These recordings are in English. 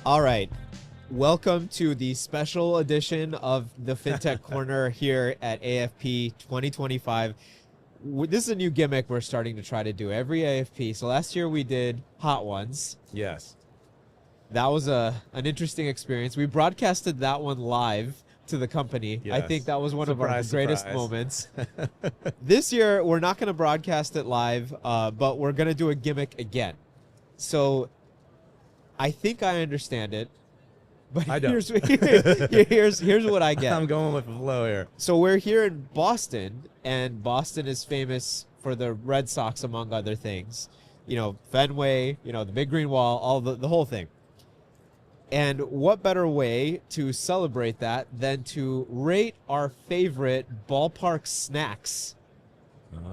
All right. Welcome to the special edition of the Fintech Corner here at AFP 2025. This is a new gimmick we're starting to try to do every AFP. So last year we did Hot Ones. Yes. That was an interesting experience. We broadcasted that one live to the company. Yes. I think that was one of our Surprise, greatest surprise. moments. This year, we're not going to broadcast it live, but we're going to do a gimmick again. So I think I understand it. But I don't. here's what I get. I'm going with the flow here. So we're here in Boston, and Boston is famous for the Red Sox, among other things. You know, Fenway, you know, the Big Green Wall, all the whole thing. And what better way to celebrate that than to rate our favorite ballpark snacks?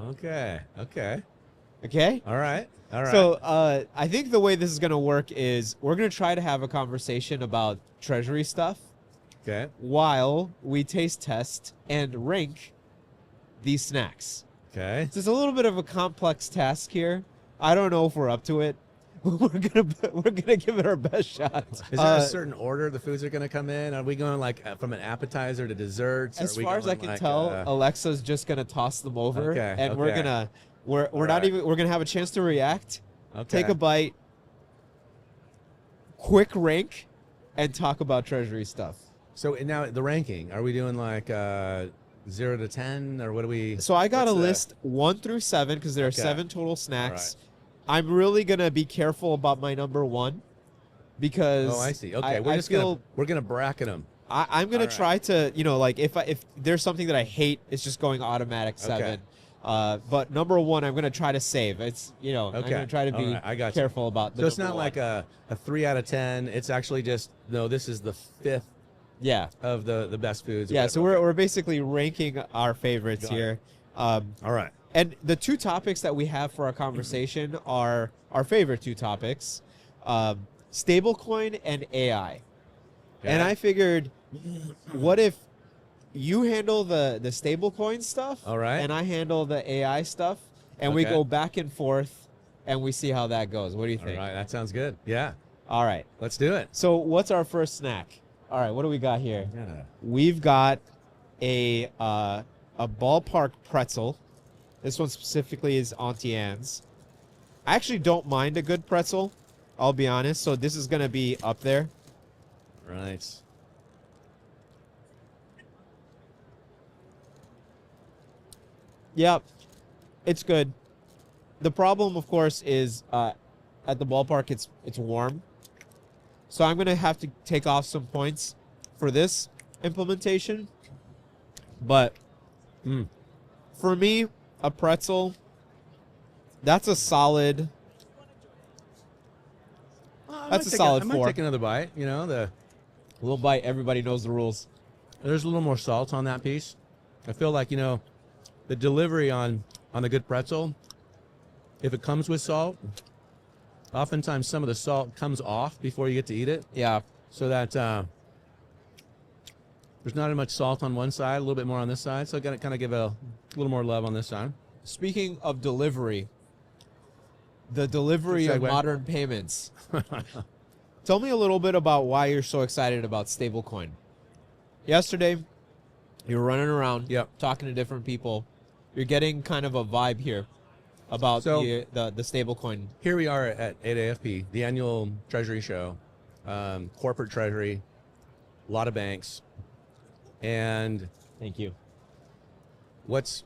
Okay. Okay? All right. So I think the way this is going to work is we're going to try to have a conversation about Treasury stuff Okay. while we taste test and rank these snacks. Okay. So it's a little bit of a complex task here. I don't know if we're up to it. We're gonna give it our best shot. Is there a certain order the foods are going to come in? Are we going like from an appetizer to desserts? As Are we far as I going can tell, Alexa's just gonna toss them over, Okay, and we're okay. gonna we're All not right. even we're gonna have a chance to react, Okay. take a bite, quick rank, and talk about Treasury stuff. So now the ranking. Are we doing like 0 to 10, or what do we? So I got a what's the- list 1 through 7 because there are Okay. 7 total snacks. I'm really gonna be careful about my number 1 because Oh, I see. Okay, I we're gonna bracket them. I'm gonna All right. try to, you know, like if there's something that I hate, it's just going automatic 7. But number 1, I'm gonna try to save. It's, you know, I'm Okay. gonna try to All be right, I got you. careful about. The So it's number not one. like a 3 out of 10. It's actually just no. This is the 5th Yeah, of the best foods. or yeah. So whatever. we're basically ranking our favorites Got it. here. All right. And the 2 topics that we have for our conversation are our favorite 2 topics, stablecoin and AI. And Okay. I figured, what if you handle the stablecoin stuff, All right. and I handle the AI stuff, and we Okay. go back and forth, and we see how that goes. What do you All think? right. That sounds good. Yeah. All right. Let's do it. So what's our first snack? All right. What do we got here? Yeah. We've got a ballpark pretzel. This one specifically is Auntie Anne's. I actually don't mind a good pretzel, I'll be honest. So this is gonna be up there. Right. Yep, it's good. The problem, of course, is at the ballpark it's warm. So I'm gonna have to take off some points for this implementation. But for me, a pretzel, that's a solid. That's a solid I might 4. take another bite. You know, A little bite. Everybody knows the rules. there's a little more salt on that piece. I feel like, you know, the delivery on a good pretzel, if it comes with salt, oftentimes some of the salt comes off before you get to eat it, Yeah. so that there's not as much salt on one side, a little bit more on this side. So I gotta kind of give it a little more love on this side. Speaking of delivery, the delivery Good of segue. modern payments. Tell me a little bit about why you're so excited about stablecoin. Yesterday, you were running around, Yep. talking to different people. You're getting kind of a vibe here about So- the stablecoin. Here we are at AFP, the annual Treasury show, corporate Treasury, a lot of banks, and Thank you. what's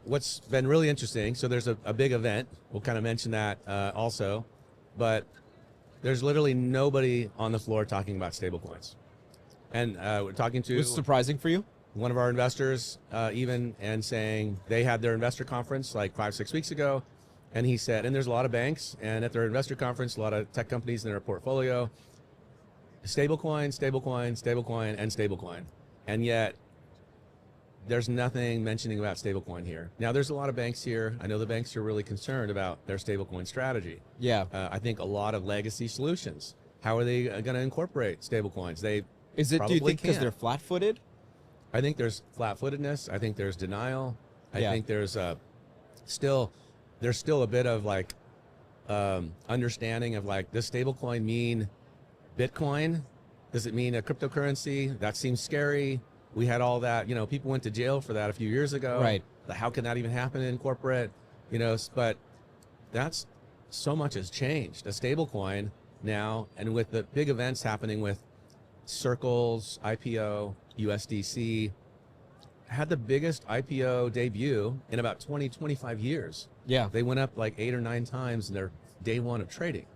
been really interesting. So there's a big event. We'll kind of mention that also, but there's literally nobody on the floor talking about stablecoins, and we're talking to Was it surprising for you? one of our investors even, and saying they had their investor conference like 5-6 weeks ago, and he said, and there's a lot of banks, and at their investor conference, a lot of tech companies in their portfolio, stablecoin, and stablecoin, and yet there's nothing mentioning about stablecoin here. Now, there's a lot of banks here. I know the banks are really concerned about their stablecoin strategy. Yeah. I think a lot of legacy solutions. How are they going to incorporate stablecoins? They Is it, do you probably think, because can't. they're flat-footed? I think there's flat-footedness. I think there's denial. I Yeah. think there's still a bit of like understanding of like, does stablecoin mean Bitcoin Does it mean a cryptocurrency? That seems scary. We had all that, people went to jail for that a few years ago. Right. How can that even happen in corporate? But that's so much has changed. A stablecoin now, and with the big events happening with Circle's IPO, USDC, had the biggest IPO debut in about 20, 25 years. Yeah. They went up like 8 or 9 times in their day one of trading.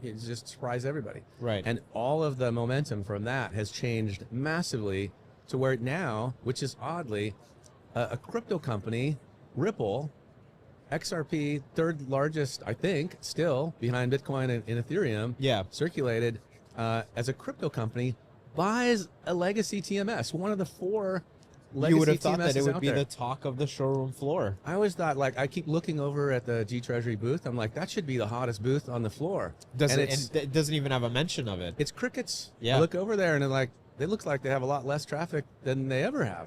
It just surprised everybody. Right. And all of the momentum from that has changed massively to where now, which is oddly, a crypto company, Ripple, XRP, third largest, I think, still behind Bitcoin and Ethereum, Yeah. circulated as a crypto company, buys a legacy TMS, one of the 4 legacy You would have thought TMSs that it would out be there. the talk of the showroom floor. I always thought, I keep looking over at the Treasury booth. I'm like, that should be the hottest booth on the floor. And it's it doesn't even have a mention of it. it's crickets. Yeah. I look over there and they look like they have a lot less traffic than they ever have.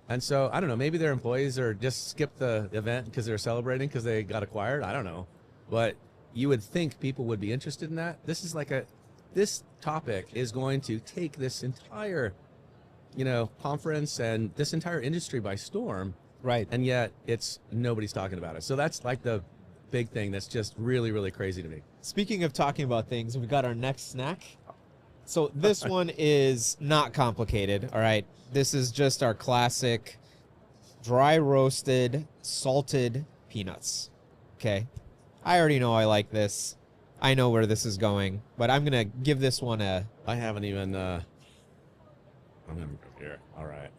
And so, I don't know, maybe their employees are just skipped the event because they're celebrating because they got acquired. I don't know. But you would think people would be interested in that. This is this topic is going to take this entire, conference and this entire industry by storm. Right. And yet nobody's talking about it. So that's like the big thing that's just really, really crazy to me. Speaking of talking about things, we got our next snack. So this one is not complicated, all right? This is just our classic dry roasted, salted peanuts, okay? I already know I like this. I know where this is going, but I'm going to give this one a... I haven't even, I'm going to go here. All right.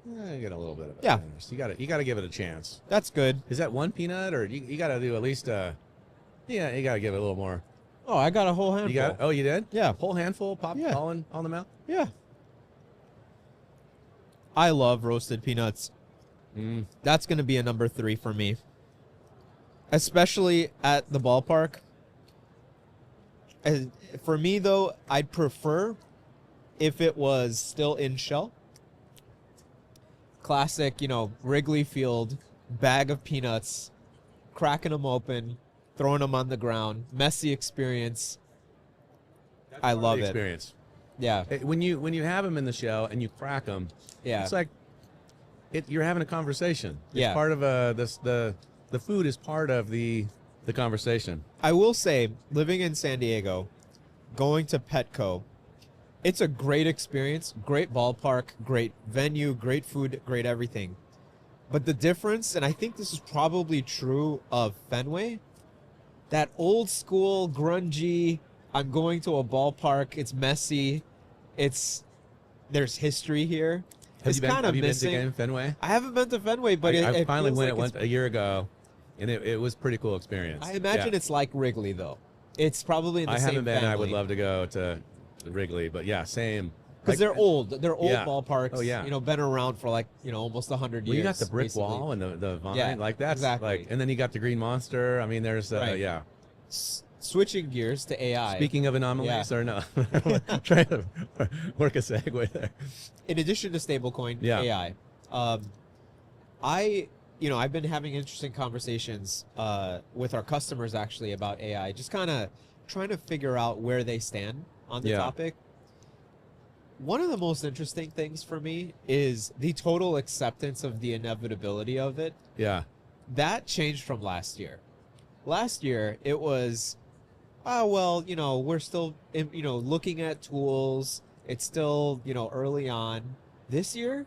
I get a little bit of it. Yeah. You got to give it a chance. That's good. Is that one peanut, or you got to do at least you got to give it a little more. Oh, I got a whole handful. You got it? Oh, you did? Yeah. Whole handful popped Yeah. all in the mouth? Yeah. I love roasted peanuts. That's going to be a number 3 for me. Especially at the ballpark. For me, though, I'd prefer if it was still in shell. Classic, Wrigley Field, bag of peanuts, cracking them open, throwing them on the ground. Messy experience. I love it. Experience. Yeah. When you have them in the shell and you crack them, Yeah. it's like you're having a conversation. It's Yeah. part of the food is part of the conversation. I will say, living in San Diego, going to Petco, it's a great experience, great ballpark, great venue, great food, great everything. But the difference, and I think this is probably true of Fenway, that old school, grungy, I'm going to a ballpark, it's messy, there's history here. Have It's you been, kind of have you been missing. to game Fenway? I haven't been to Fenway, but I it finally feels went like a year ago, and it was a pretty cool experience. I imagine Yeah. it's like Wrigley, though. It's probably in the I same haven't been. family. I would love to go to Wrigley, but yeah, same. Because they're old. They're old Yeah. ballparks. Oh, yeah. Been around for almost 100 years. Well, you got the brick basically. wall and the vine, Yeah, like that's exactly. and then you got the green monster. I mean, there's Right. yeah. Switching gears to AI. Speaking of anomalies, or no, trying to work a segue there. In addition to stablecoin, Yeah. AI, I've been having interesting conversations with our customers actually about AI, just kind of trying to figure out where they stand on the Yeah. topic. One of the most interesting things for me is the total acceptance of the inevitability of it. Yeah, That changed from last year. Last year, it was, we're still, looking at tools. It's still, early on. This year,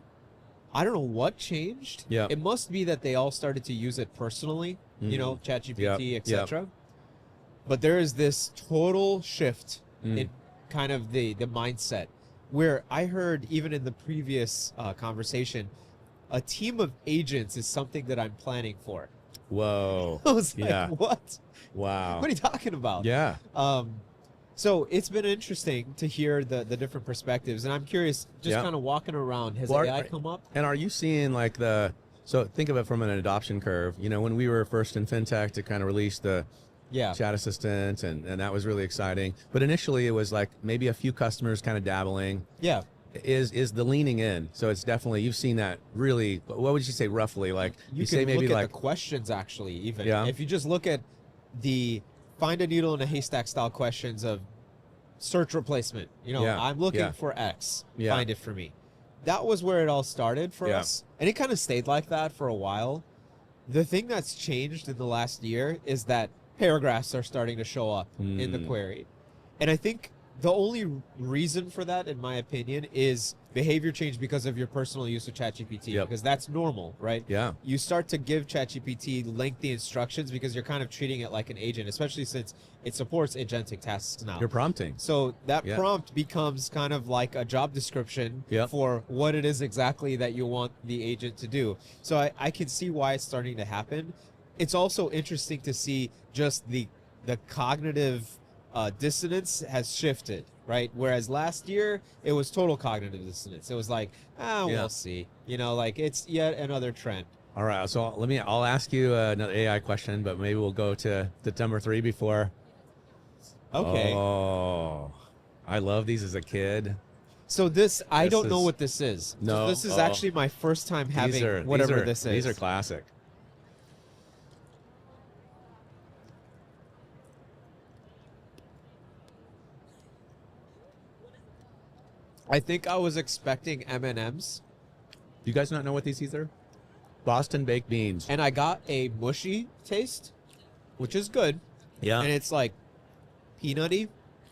I don't know what changed. Yeah. It must be that they all started to use it personally, Mhm. ChatGPT, Yep, etc. But there is this total shift Mm. in kind of the mindset where I heard even in the previous conversation, a team of agents is something that I'm planning for. Whoa. I was like, Yeah. what? Wow. What are you talking about? Yeah. So it's been interesting to hear the different perspectives, and I'm curious, just Yeah. kind of walking around, has Well, AI come up? And are you seeing so think of it from an adoption curve? When we were first in fintech to kind of release the Yeah. chat assistant, and that was really exciting. But initially it was like maybe a few customers kind of dabbling. Yeah. Is the leaning in? So it's definitely, you've seen that really. What would you say roughly? Like You say can maybe look like at the questions actually, even. Yeah. If you just look at the find a needle in a haystack style questions of search replacement. You know, Yeah, I'm looking yeah. for X. Yeah. Find it for me. That was where it all started for Yeah. us. And it kind of stayed like that for a while. The thing that's changed in the last year is that paragraphs are starting to show up in the query. And I think the only reason for that, in my opinion, is behavior change because of your personal use of ChatGPT. Yep. Because that's normal, right? Yeah. You start to give ChatGPT lengthy instructions because you're kind of treating it like an agent, especially since it supports agentic tasks now. You're prompting. So that Yeah. prompt becomes kind of like a job description Yep. for what it is exactly that you want the agent to do. So I can see why it's starting to happen. It's also interesting to see just the cognitive dissonance has shifted, right? Whereas last year it was total cognitive dissonance. It was like, Yeah. we'll see. You know, like it's yet another trend. All right, so I'll ask you another AI question, but maybe we'll go to number 3 before. Okay. Oh, I love these as a kid. So this, I This don't know is- what this is. No, So this is oh. actually my first time having These are, whatever this is. These are classic. I think I was expecting M&Ms, Do you guys not know what these are? Boston baked beans. and I got a mushy taste, which is good. Yeah. And it's like peanutty,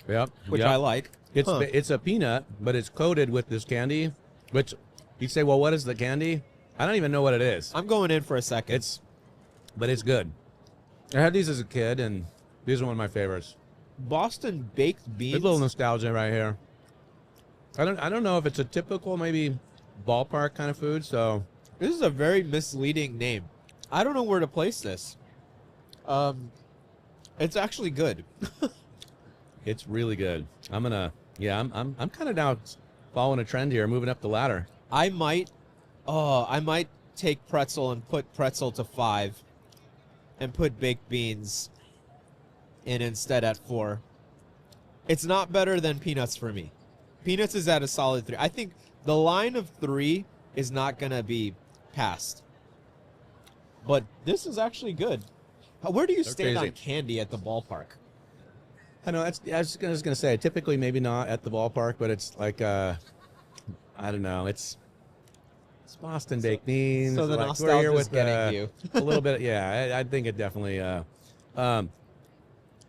Yep. which yep. I like. It's Huh. it's a peanut, but it's coated with this candy, which you say, well, what is the candy? I don't even know what it is. I'm going in for a second. But it's good. I had these as a kid, and these are one of my favorites. Boston baked beans. There's a little nostalgia right here. I don't know if it's a typical maybe ballpark kind of food. So This is a very misleading name. I don't know where to place this. It's actually good. it's really good. I'm kind of now following a trend here, moving up the ladder. I might take pretzel and put pretzel to 5 and put baked beans in instead at 4. It's not better than peanuts for me. Peanuts is at a solid 3. I think the line of 3 is not going to be passed. But this is actually good. Where do you stand crazy. on candy at the ballpark? I know. I was just gonna say, typically maybe not at the ballpark, but it's like I don't know. It's Boston baked beans. So the like, nostalgia we're here is with getting you. a little bit. Yeah, I think it definitely.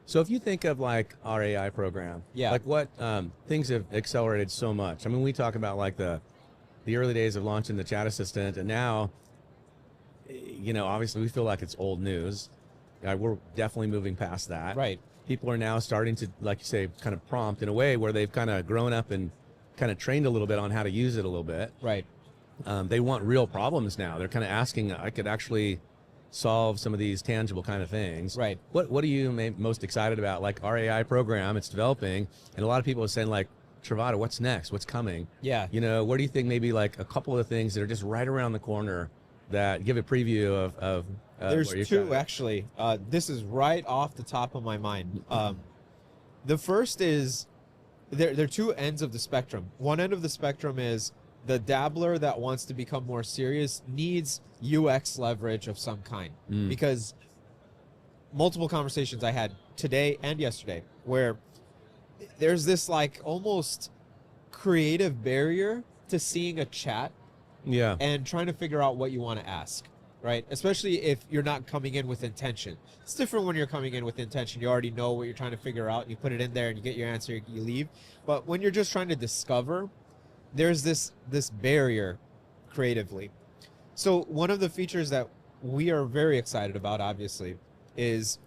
So if you think of like our AI program, Yeah. like what things have accelerated so much. I mean, we talk about like the early days of launching the chat assistant, and now, you know, obviously we feel like it's old news. We're definitely moving past that. Right. People are now starting to, like you say, kind of prompt in a way where they've kind of grown up and kind of trained a little bit on how to use it a little bit. Right. They want real problems now. They're kind of asking, I could actually solve some of these tangible kind of things. Right. What are you most excited about? Like our AI program, it's developing, and a lot of people are saying like, Trovata, what's next? What's coming? Yeah. You know, what do you think maybe like a couple of things that are just right around the corner that give a preview of There's where you're two trying to- actually. This is right off the top of my mind. The first is there are two ends of the spectrum. One end of the spectrum is the dabbler that wants to become more serious needs UX leverage of some kind, because multiple conversations I had today and yesterday where there's this like almost creative barrier to seeing a chat Yeah. and trying to figure out what you want to ask, right? Especially if you're not coming in with intention. It's different when you're coming in with intention. You already know what you're trying to figure out, and you put it in there and you get your answer, you leave. But when you're just trying to discover, there's this barrier creatively. So one of the features that we are very excited about, obviously, is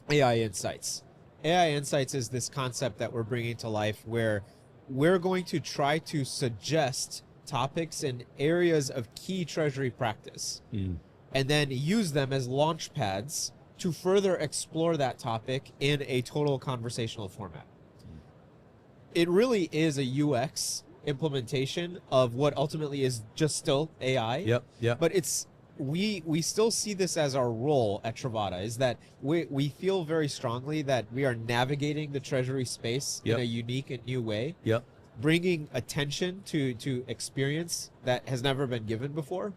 AI Insights. AI Insights is this concept that we're bringing to life where we're going to try to suggest topics and areas of key treasury practice and then use them as launch pads to further explore that topic in a total conversational format. It really is a UX implementation of what ultimately is just still AI. Yep. But it's we still see this as our role at Trovata, is that we feel very strongly that we are navigating the treasury space Yep. in a unique and new way, Yep. bringing attention to experience that has never been given before.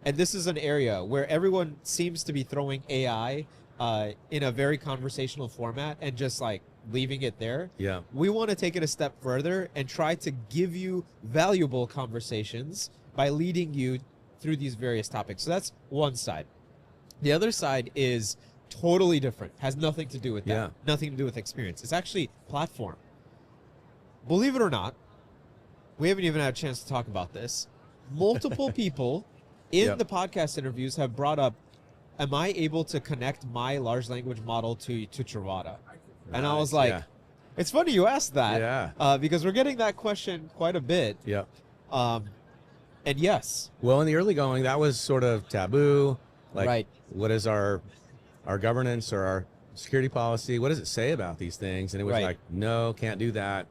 And this is an area where everyone seems to be throwing AI in a very conversational format and just like leaving it there. Yeah. We want to take it a step further and try to give you valuable conversations by leading you through these various topics. So that's one side. The other side is totally different. Has nothing to do with that. Yeah. Nothing to do with experience. It's actually platform. Believe it or not, we haven't even had a chance to talk about this. Multiple people in Yep. the podcast interviews have brought up, am I able to connect my large language model to Trovata? And I was Nice, like, yeah. it's funny you asked that. Yeah. Because we're getting that question quite a bit. Yep. And yes. Well, in the early going, that was sort of taboo. Like, Right. what is our governance or our security policy? What does it say about these things? And it was Right. like, no, can't do that.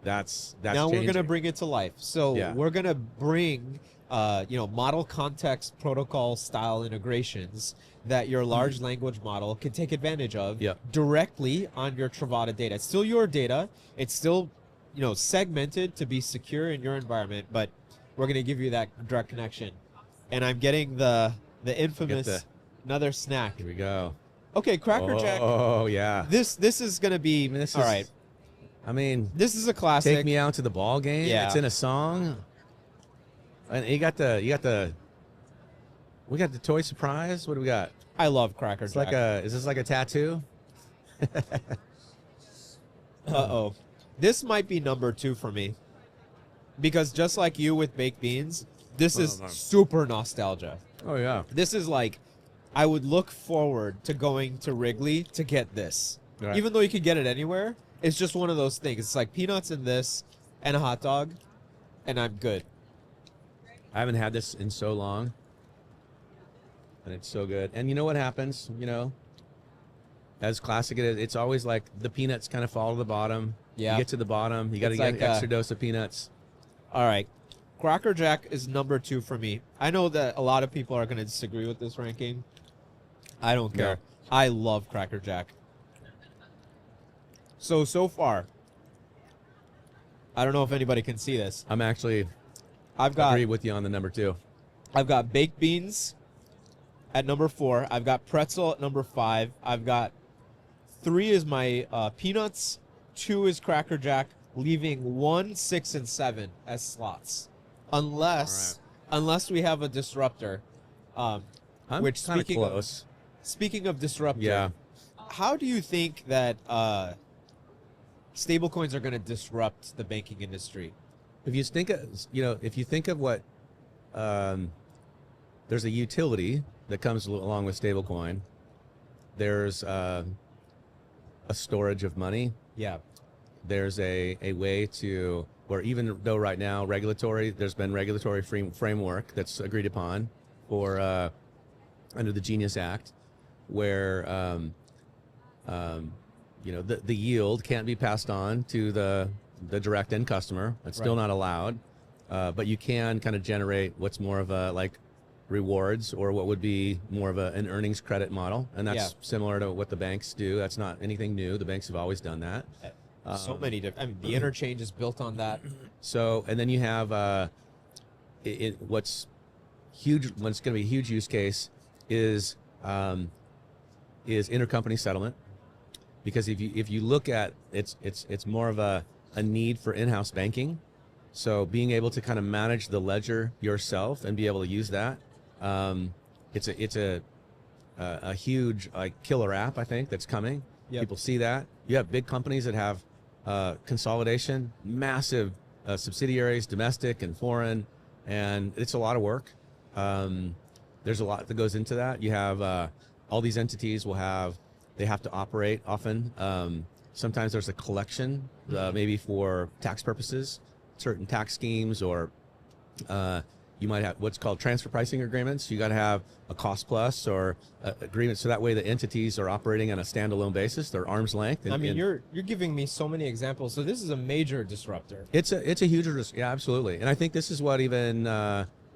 That's Now we're changing. going to bring it to life. So Yeah. we're going to bring, model context protocol style integrations that your large language model can take advantage of Yep. directly on your Trovata data. It's still your data. It's still, segmented to be secure in your environment, but we're going to give you that direct connection. And I'm getting the infamous another snack. Here we go. Okay, Cracker Jack. Oh, yeah. This is going to be all right. I mean, This is a classic. take me out to the ball game. Yeah. It's in a song. And we got the toy surprise. What do we got? I love Cracker It's Jack. is this like a tattoo? Uh-oh. This might be number 2 for me. Because just like you with baked beans, this is no. super nostalgia. Oh, yeah. This is like, I would look forward to going to Wrigley to get this. Right. Even though you could get it anywhere, it's just one of those things. It's like peanuts in this and a hot dog, and I'm good. I haven't had this in so long. And it's so good. And you know what happens, as classic it is, it's always like the peanuts kind of fall to the bottom. Yeah. You get to the bottom, you got to It's get like, an extra dose of peanuts. All right. Cracker Jack is number 2 for me. I know that a lot of people are going to disagree with this ranking. I don't care. No. I love Cracker Jack. So far, I don't know if anybody can see this. I'm actually I've got agree with you on the number 2. I've got baked beans at number 4. I've got pretzel at number 5. I've got 3 is my peanuts. 2 is Cracker Jack, leaving 1, 6, and 7 as slots, unless we have a disruptor. I'm Which kind of speaking of- close. Speaking of disruptor, Yeah. how do you think that stablecoins are going to disrupt the banking industry? If you think of what, there's a utility that comes along with stablecoin. There's a storage of money. Yeah. There's a way to, where even though right now there's been regulatory framework that's agreed upon for under the Genius Act, where the yield can't be passed on to the direct end customer. It's still Right. not allowed, but you can kind of generate what's more of a like rewards, or what would be more of an earnings credit model, and that's Yeah. similar to what the banks do. That's not anything new. The banks have always done that. So many different. I mean, the interchange is built on that. So, and then you have what's huge. What's going to be a huge use case is intercompany settlement, because if you look at it's more of a need for in-house banking. So being able to kind of manage the ledger yourself and be able to use that, it's a huge killer app, I think, that's coming. Yep. People see that. You have big companies that have consolidation, massive subsidiaries, domestic and foreign, and it's a lot of work. There's a lot that goes into that. You have all these entities they have to operate often. Sometimes there's a collection, maybe for tax purposes, certain tax schemes, or you might have what's called transfer pricing agreements. You got to have a cost plus or agreement, so that way the entities are operating on a standalone basis. They're arm's length. I mean, you're giving me so many examples. So this is a major disruptor. It's a huge risk. Yeah, absolutely. And I think this is what even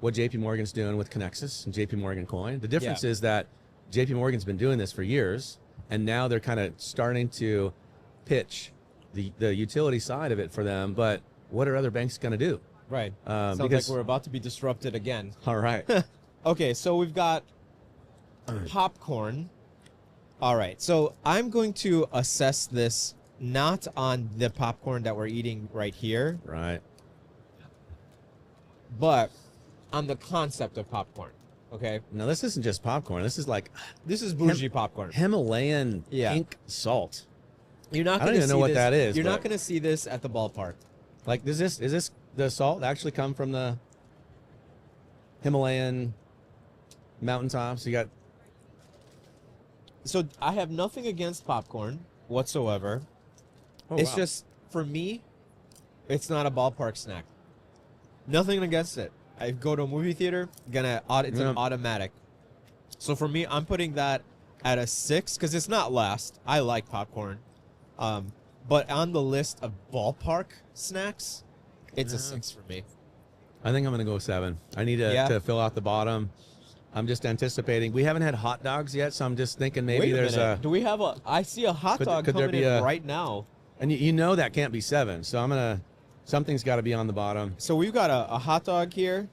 what JP Morgan's doing with Connexus and JP Morgan Coin. The difference is that JP Morgan's been doing this for years, and now they're kind of starting to pitch the utility side of it for them. But what are other banks going to do? Right. Sounds because- like we're about to be disrupted again. All right. Okay, so we've got popcorn. All right, so I'm going to assess this not on the popcorn that we're eating right here, Right. but on the concept of popcorn. Okay, Now this isn't just popcorn. This is like this is bougie popcorn. Himalayan Yeah. pink salt. You're not. I don't gonna even know see what this, that is, You're not but- going to see this at the ballpark. Like, is this the salt actually come from the Himalayan mountaintops? You got So I have nothing against popcorn whatsoever. oh, It's wow. just for me, it's not a ballpark snack. Nothing against it. I go to a movie theater, it's Yeah. an automatic. So for me, I'm putting that at a 6 because it's not last. I like popcorn, but on the list of ballpark snacks, it's a 6 for me. I think I'm gonna go 7. I need Yeah. to fill out the bottom. I'm just anticipating. We haven't had hot dogs yet, so I'm just thinking maybe Wait a there's minute. Do we have a? I see a hot Could- dog could there coming be in a- right now. and you know that can't be 7. So something's got to be on the bottom. So we've got a hot dog here.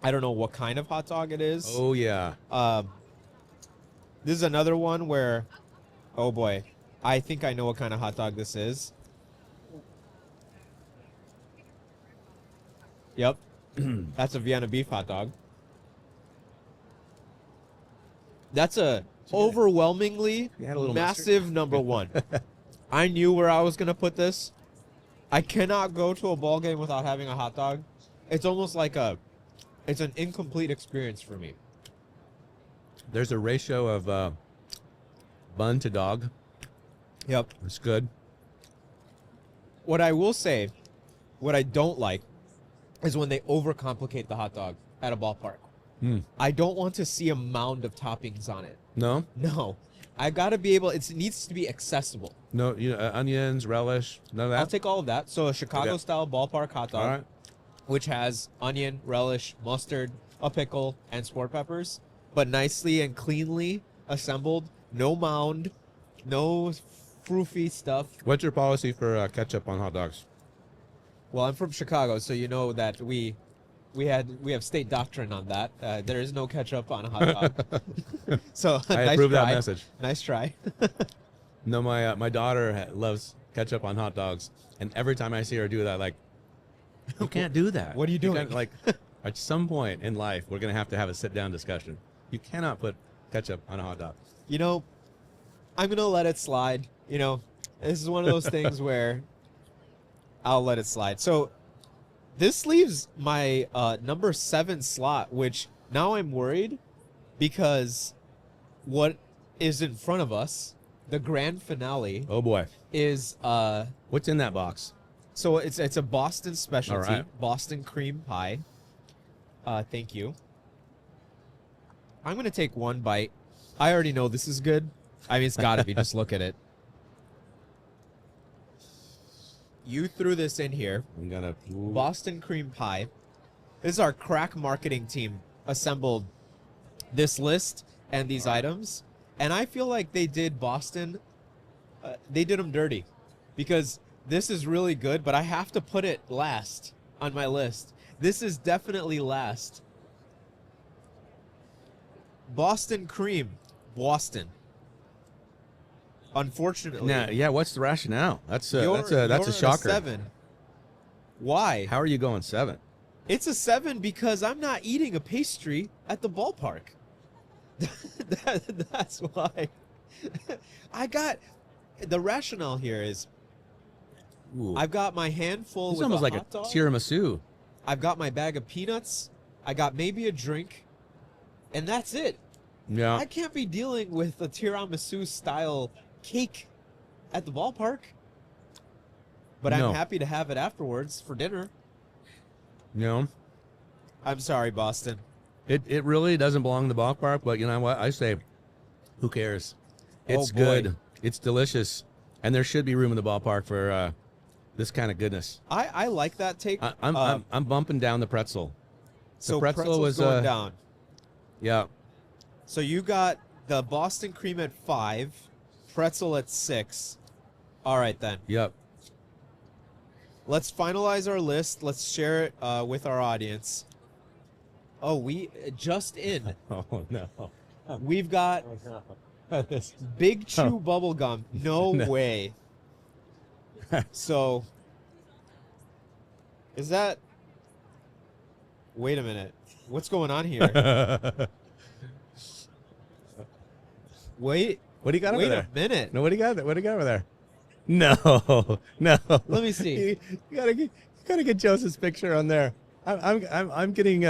I don't know what kind of hot dog it is. Oh yeah. This is another one where, oh boy, I think I know what kind of hot dog this is. Yep, that's a Vienna beef hot dog. That's a overwhelmingly You had a little massive number one. I knew where I was gonna put this. I cannot go to a ball game without having a hot dog. It's almost like it's an incomplete experience for me. There's a ratio of bun to dog. Yep. It's good. What I will say, what I don't like, is when they overcomplicate the hot dog at a ballpark. Hmm. I don't want to see a mound of toppings on it. No, No. I got to be able, it needs to be accessible. no, onions, relish, none of that. I'll take all of that. So a Chicago-style ballpark hot dog, All right. which has onion, relish, mustard, a pickle, and sport peppers, but nicely and cleanly assembled. No mound, no froofy stuff. What's your policy for ketchup on hot dogs? Well, I'm from Chicago, so you know that we have state doctrine on that. There is no ketchup on a hot dog. So I nice approve that try. message. Nice try. No, my daughter loves ketchup on hot dogs, and every time I see her do that, like, you can't do that. What are you doing? Can't, like, at some point in life, we're gonna have to have a sit-down discussion. You cannot put ketchup on a hot dog. You know, I'm gonna let it slide. You know, this is one of those things where I'll let it slide. So this leaves my number 7 slot, which now I'm worried because what is in front of us, the grand finale, Oh boy, is what's in that box? so it's a Boston specialty, All right. Boston cream pie. Thank you. I'm gonna take one bite. I already know this is good. I mean, it's gotta be. Just look at it. You threw this in here. I'm gonna. Boston cream pie. This is our crack marketing team assembled this list and these items, and I feel like they did Boston. They did them dirty, because this is really good, but I have to put it last on my list. This is definitely last. Boston cream, Boston. Unfortunately, Now, yeah. What's the rationale? That's a you're that's a at shocker. 7. Why? How are you going 7? It's a 7 because I'm not eating a pastry at the ballpark. That's why. I got the rationale here is Ooh. I've got my handful It's with almost a like a hot dog. tiramisu. I've got my bag of peanuts. I got maybe a drink, and that's it. Yeah. I can't be dealing with a tiramisu style cake at the ballpark. But No. I'm happy to have it afterwards for dinner. You know, I'm sorry, Boston. it really doesn't belong in the ballpark, but you know what? I say, who cares? It's Oh, boy. good. It's delicious, and there should be room in the ballpark for this kind of goodness. I like that take. I'm bumping down the pretzel. So pretzel pretzel's was, going down. Yeah. So you got the Boston cream at 5, pretzel at 6. All right, then. Yep. Let's finalize our list. Let's share it with our audience. Oh, we just in. Oh no. We've got Big Chew Oh. bubble gum. No, No. way. So, is that? Wait a minute. What's going on here? Wait. What do you got over Wait there? a minute. No, what do you got? What do you got over there? No, no. Let me see. You gotta get Joseph's picture on there. I'm getting.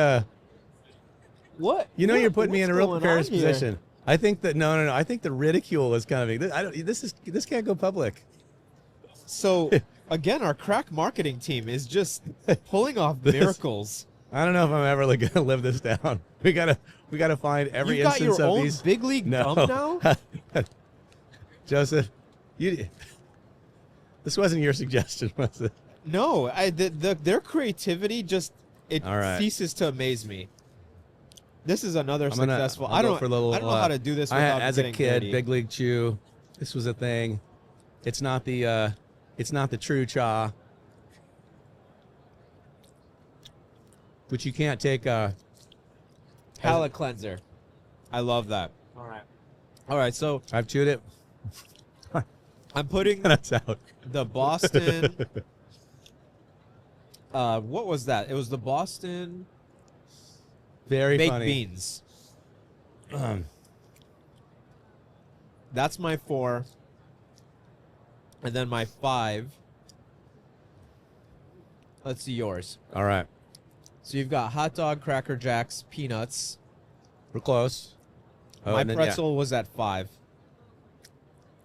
What? You know, What- you're putting me in a what's real going precarious on here? position. I think that no. I think the ridicule is coming. This can't go public. So again, our crack marketing team is just pulling off This- miracles. I don't know if I'm ever gonna live this down. We gotta find every You got instance your of own these. big league No. gum now? Joseph, this wasn't your suggestion, was it? No, their creativity just All right. ceases to amaze me. This is another I'm gonna- successful. I'll I go don't. for a little, I don't know how to do this I had- without as a getting kid, dirty. Big League Chew. This was a thing. It's not the true cha. Which you can't take. Palate cleanser. I love that. All right. So I've chewed it. I'm putting That's out. the Boston. What was that? It was the Boston Very baked funny. beans. That's my 4. And then my 5. Let's see yours. All right, So you've got hot dog, Cracker Jacks, peanuts. we're close. Oh, My and then, yeah, pretzel was at 5.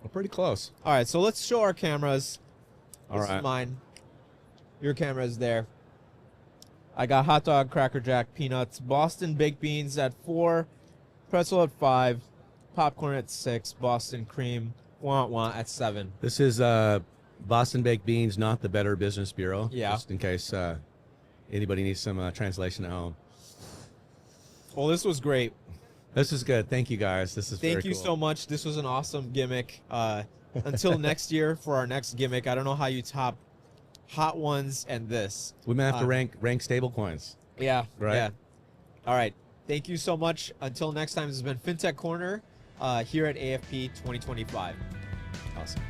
we're pretty close. All right, so let's show our cameras. All This right. is mine. Your camera is there. I got hot dog, Cracker Jack, peanuts, Boston baked beans at 4, pretzel at 5, popcorn at 6, Boston cream, wah at 7. This is Boston Baked Beans, not the Better Business Bureau. Yeah. Just in case anybody needs some translation at home. Well, this was great. This is good. Thank you, guys. This is Thank very you cool. so much. This was an awesome gimmick. Until next year for our next gimmick, I don't know how you top hot ones and this. We might have to Uh, rank stablecoins. Yeah. Right. Yeah. All right. Thank you so much. Until next time, this has been Fintech Corner here at AFP 2025. Awesome.